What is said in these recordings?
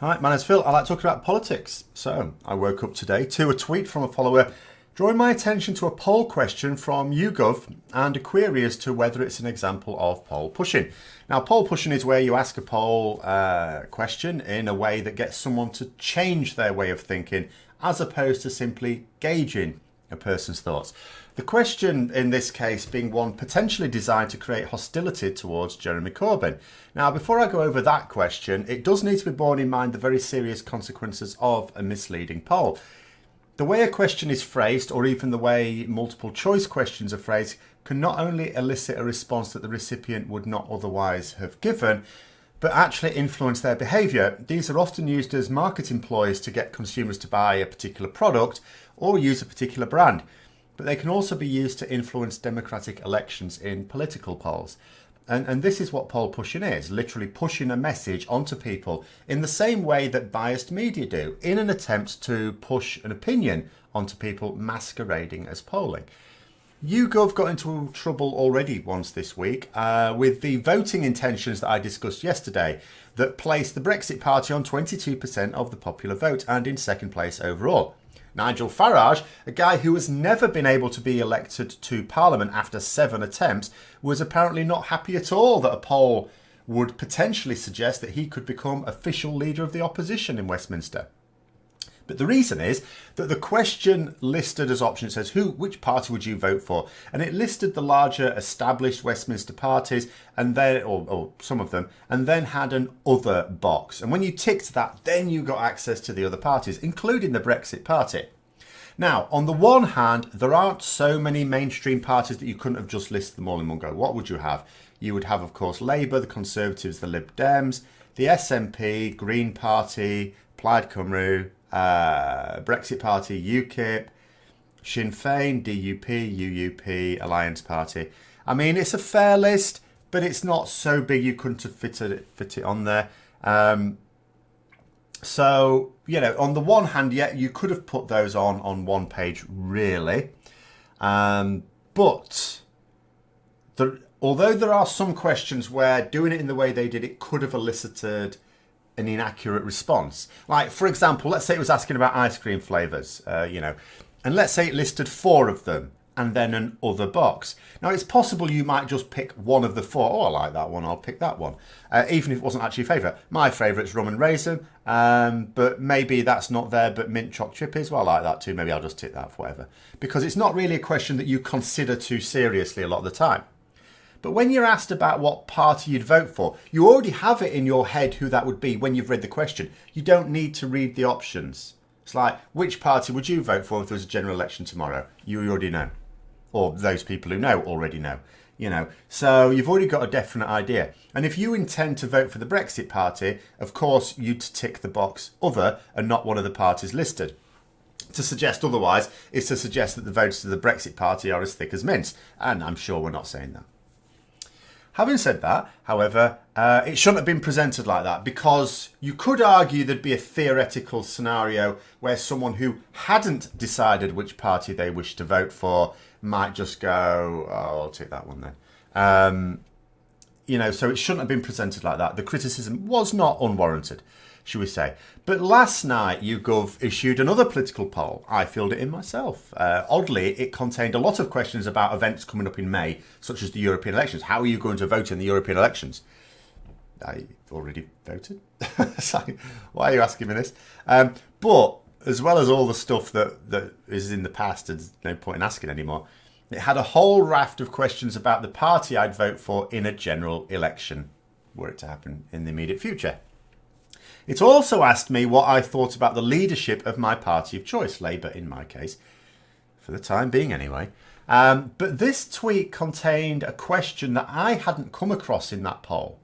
Hi, my name's Phil. I like talking about politics. So I woke up today to a tweet from a follower drawing my attention to a poll question from YouGov and a query as to whether it's an example of poll pushing. Now, poll pushing is where you ask a poll question in a way that gets someone to change their way of thinking as opposed to simply gauging a person's thoughts. The question in this case being one potentially designed to create hostility towards Jeremy Corbyn. Now, before I go over that question, it does need to be borne in mind the very serious consequences of a misleading poll. The way a question is phrased, or even the way multiple choice questions are phrased, can not only elicit a response that the recipient would not otherwise have given, but actually influence their behaviour. These are often used as marketing ploys to get consumers to buy a particular product or use a particular brand. But they can also be used to influence democratic elections in political polls. And this is what poll pushing is, literally pushing a message onto people in the same way that biased media do, in an attempt to push an opinion onto people masquerading as polling. YouGov got into trouble already once this week with the voting intentions that I discussed yesterday that placed the Brexit Party on 22% of the popular vote and in second place overall. Nigel Farage, a guy who has never been able to be elected to Parliament after 7 attempts, was apparently not happy at all that a poll would potentially suggest that he could become official leader of the opposition in Westminster. But the reason is that the question listed as option says, which party would you vote for? And it listed the larger established Westminster parties and then, or some of them, and then had an other box. And when you ticked that, then you got access to the other parties, including the Brexit Party. Now, on the one hand, there aren't so many mainstream parties that you couldn't have just listed them all in one go. What would you have? You would have, of course, Labour, the Conservatives, the Lib Dems, the SNP, Green Party, Plaid Cymru, Brexit Party, UKIP, Sinn Féin, DUP, UUP, Alliance Party. I mean, it's a fair list, but it's not so big you couldn't have fit it on there. So, you know, on the one hand, yeah, you could have put those on one page, really. But although there are some questions where doing it in the way they did, it could have elicited an inaccurate response. Like, for example, let's say it was asking about ice cream flavours, and let's say it listed 4 of them and then an other box. Now, it's possible you might just pick one of the 4. Oh, I like that one, I'll pick that one. Even if it wasn't actually your favourite. My favourite's rum and raisin, but maybe that's not there, but mint choc chip is. Well, I like that too. Maybe I'll just tick that for whatever. Because it's not really a question that you consider too seriously a lot of the time. But when you're asked about what party you'd vote for, you already have it in your head who that would be when you've read the question. You don't need to read the options. It's like, which party would you vote for if there was a general election tomorrow? You already know. Or those people who know already know. So you've already got a definite idea. And if you intend to vote for the Brexit Party, of course, you'd tick the box other and not one of the parties listed. To suggest otherwise is to suggest that the votes of the Brexit Party are as thick as mints. And I'm sure we're not saying that. Having said that, however, it shouldn't have been presented like that, because you could argue there'd be a theoretical scenario where someone who hadn't decided which party they wished to vote for might just go, oh, I'll take that one then. So it shouldn't have been presented like that. The criticism was not unwarranted, should we say. But last night, YouGov issued another political poll. I filled it in myself. Oddly, it contained a lot of questions about events coming up in May, such as the European elections. How are you going to vote in the European elections? I already voted. So, why are you asking me this? But as well as all the stuff that is in the past, and there's no point in asking anymore, it had a whole raft of questions about the party I'd vote for in a general election, were it to happen in the immediate future. It also asked me what I thought about the leadership of my party of choice, Labour in my case, for the time being anyway. But this tweet contained a question that I hadn't come across in that poll.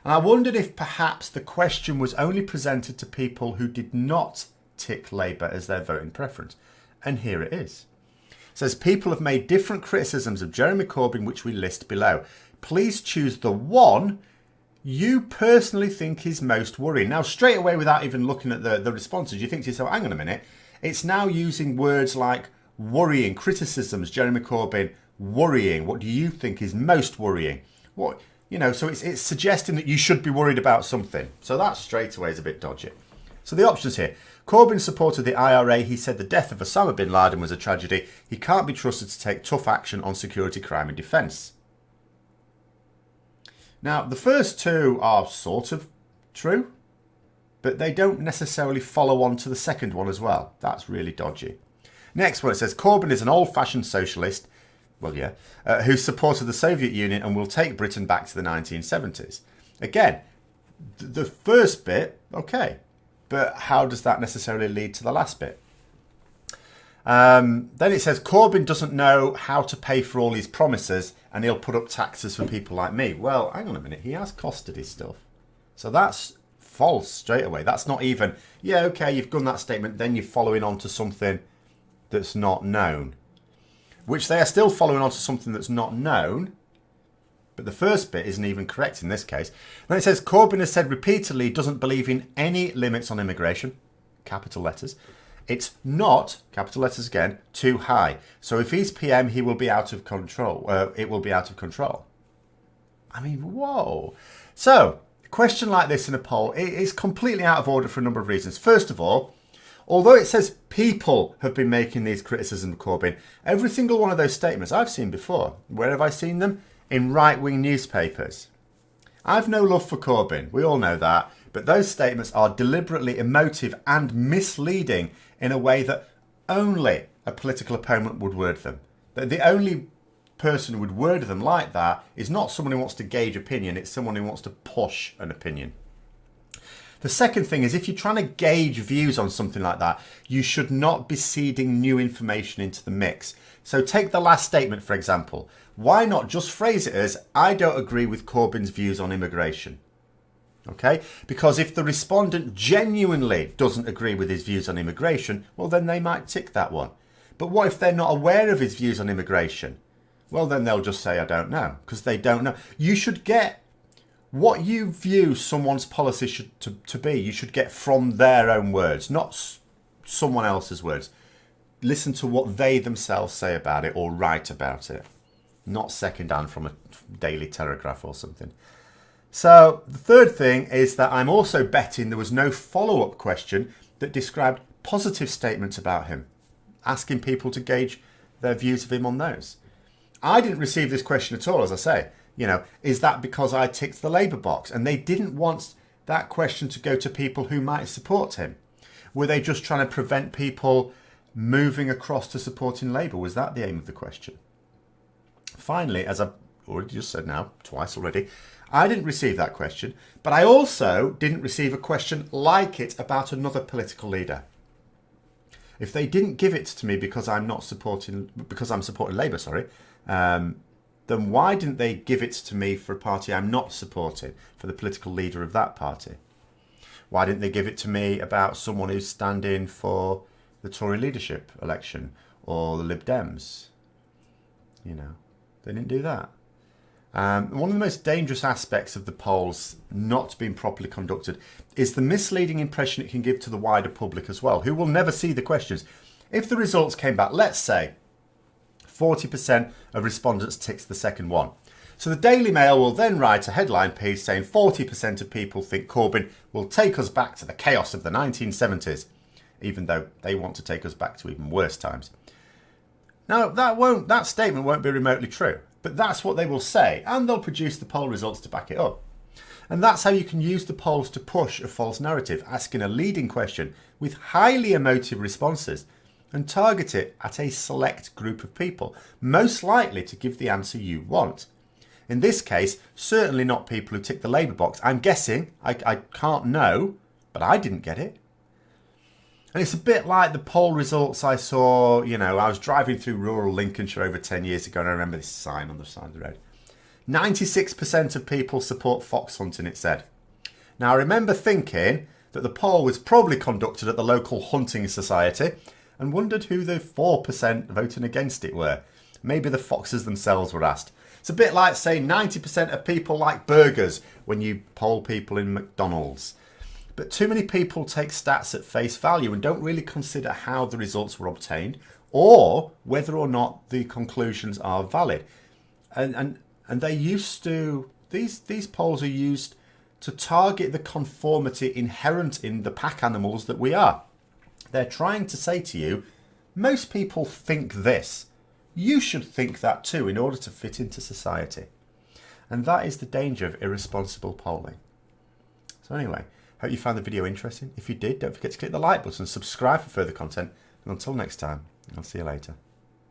And I wondered if perhaps the question was only presented to people who did not tick Labour as their voting preference. And here it is. It says, people have made different criticisms of Jeremy Corbyn, which we list below. Please choose the one you personally think is most worrying. Now, straight away, without even looking at the responses, you think to yourself, hang on a minute. It's now using words like worrying, criticisms, Jeremy Corbyn, worrying. What do you think is most worrying? What So it's suggesting that you should be worried about something. So that straight away is a bit dodgy. So the options here. Corbyn supported the IRA. He said the death of Osama bin Laden was a tragedy. He can't be trusted to take tough action on security, crime and defence. Now, the first two are sort of true, but they don't necessarily follow on to the second one as well. That's really dodgy. Next one, it says Corbyn is an old-fashioned socialist, who supported the Soviet Union and will take Britain back to the 1970s. Again, the first bit, okay, but how does that necessarily lead to the last bit? Then it says Corbyn doesn't know how to pay for all his promises and he'll put up taxes for people like me. Well, hang on a minute, he has costed his stuff. So that's false straight away. That's not even, okay, you've done that statement, then you're following on to something that's not known. Which they are still following on to something that's not known, but the first bit isn't even correct in this case. Then it says Corbyn has said repeatedly he doesn't believe in any limits on immigration, capital letters. It's not, capital letters again, too high. So if he's PM, he will be out of control. It will be out of control. I mean, whoa. So a question like this in a poll is completely out of order for a number of reasons. First of all, although it says people have been making these criticisms of Corbyn, every single one of those statements I've seen before. Where have I seen them? In right-wing newspapers. I've no love for Corbyn. We all know that. But those statements are deliberately emotive and misleading in a way that only a political opponent would word them. The only person who would word them like that is not someone who wants to gauge opinion. It's someone who wants to push an opinion. The second thing is, if you're trying to gauge views on something like that, you should not be seeding new information into the mix. So take the last statement, for example. Why not just phrase it as, I don't agree with Corbyn's views on immigration? Okay? Because if the respondent genuinely doesn't agree with his views on immigration, well, then they might tick that one. But what if they're not aware of his views on immigration? Well, then they'll just say, I don't know, because they don't know. You should get what you view someone's policy to be. You should get from their own words, not someone else's words. Listen to what they themselves say about it or write about it, not second-hand from a Daily Telegraph or something. So the third thing is that I'm also betting there was no follow-up question that described positive statements about him, asking people to gauge their views of him on those. I didn't receive this question at all, as I say. Is that because I ticked the Labour box? And they didn't want that question to go to people who might support him. Were they just trying to prevent people moving across to supporting Labour? Was that the aim of the question? Finally, as I've already just said now, twice already, I didn't receive that question, but I also didn't receive a question like it about another political leader. If they didn't give it to me because I'm supporting Labour, then why didn't they give it to me for a party I'm not supporting, for the political leader of that party? Why didn't they give it to me about someone who's standing for the Tory leadership election or the Lib Dems? They didn't do that. One of the most dangerous aspects of the polls not being properly conducted is the misleading impression it can give to the wider public as well, who will never see the questions. If the results came back, let's say 40% of respondents ticked the second one. So the Daily Mail will then write a headline piece saying 40% of people think Corbyn will take us back to the chaos of the 1970s, even though they want to take us back to even worse times. Now, that statement won't be remotely true, but that's what they will say, and they'll produce the poll results to back it up. And that's how you can use the polls to push a false narrative, asking a leading question with highly emotive responses and target it at a select group of people, most likely to give the answer you want. In this case, certainly not people who tick the Labour box. I'm guessing, I can't know, but I didn't get it. And it's a bit like the poll results I saw, I was driving through rural Lincolnshire over 10 years ago and I remember this sign on the side of the road. 96% of people support fox hunting, it said. Now, I remember thinking that the poll was probably conducted at the local hunting society and wondered who the 4% voting against it were. Maybe the foxes themselves were asked. It's a bit like saying 90% of people like burgers when you poll people in McDonald's. But too many people take stats at face value and don't really consider how the results were obtained or whether or not the conclusions are valid. And they used to These polls are used to target the conformity inherent in the pack animals that we are. They're trying to say to you, most people think this. You should think that too in order to fit into society. And that is the danger of irresponsible polling. So anyway, hope you found the video interesting. If you did, don't forget to click the like button, subscribe for further content, and until next time, I'll see you later.